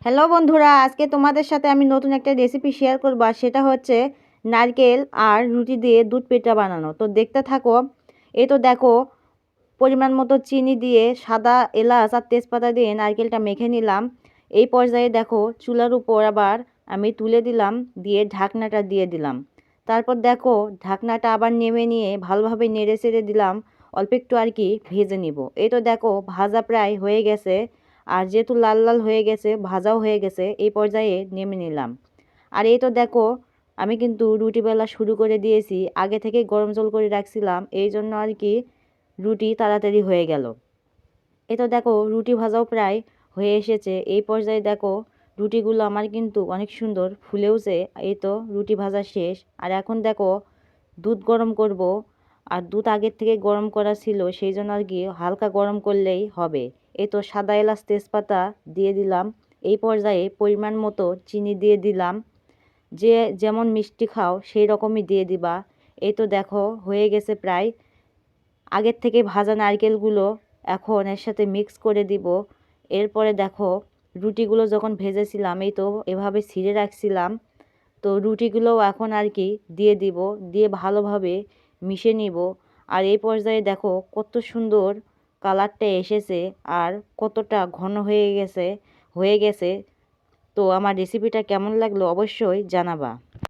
Hello বন্ধুরা, আজকে তোমাদের সাথে আমি নতুন একটা রেসিপি শেয়ার করব। আর সেটা হচ্ছে নারকেল আর রুটি দিয়ে দুধ পেটা বানানো। তো দেখতে থাকো। এই তো দেখো, পরিমাণ মতো চিনি দিয়ে সাদা এলাচ আর তেজপাতা দিয়ে নারকেলটা মেখে নিলাম। এই পর্যায়ে দেখো, চুলার উপর আবার আমি তুলে দিলাম, দিয়ে ঢাকনাটা দিয়ে দিলাম। তারপর দেখো, ঢাকনাটা আবার নেমে নিয়ে ভালোভাবে নেড়ে চেড়ে দিলাম, অল্প একটু আর কি ভেজে নিব। এই তো দেখো, ভাজা প্রায় হয়ে গেছে। আর যেহেতু লাল লাল হয়ে গেছে, ভাজাও হয়ে গেছে, এই পর্যায়ে নেমে নিলাম। আর এই তো দেখো, আমি কিন্তু রুটি বেলা শুরু করে দিয়েছি। আগে থেকে গরম জল করে রাখছিলাম, এই জন্য আর কি রুটি তাড়াতাড়ি হয়ে গেল। এই তো দেখো, রুটি ভাজাও প্রায় হয়ে এসেছে। এই পর্যায়ে দেখো, রুটিগুলো আমার কিন্তু অনেক সুন্দর ফুলেওছে। এই তো রুটি ভাজা শেষ। আর এখন দেখো, দুধ গরম করব। আর দুধ আগের থেকে গরম করা ছিল, সেই জন্য আর কি হালকা গরম করলেই হবে। এই তো সাদা এলাচ তেজপাতা দিয়ে দিলাম। এই পর্যায়ে পরিমাণ মতো চিনি দিয়ে দিলাম। যে যেমন মিষ্টি খাও সেই রকমই দিয়ে দিবা। এই তো দেখো, হয়ে গেছে প্রায়। আগের থেকে ভাজা নারকেলগুলো এখন এর সাথে মিক্স করে দিব। এরপরে দেখো, রুটিগুলো যখন ভেজেছিলাম, এই তো এভাবে ছিঁড়ে রাখছিলাম, তো রুটিগুলোও এখন আর কি দিয়ে দিব, দিয়ে ভালোভাবে মিশে নিব। আর এই পর্যায়ে দেখো কত সুন্দর কালারটা এসেছে, আর কতটা ঘন হয়ে গেছে। তো আমার রেসিপিটা কেমন লাগলো অবশ্যই জানাবা।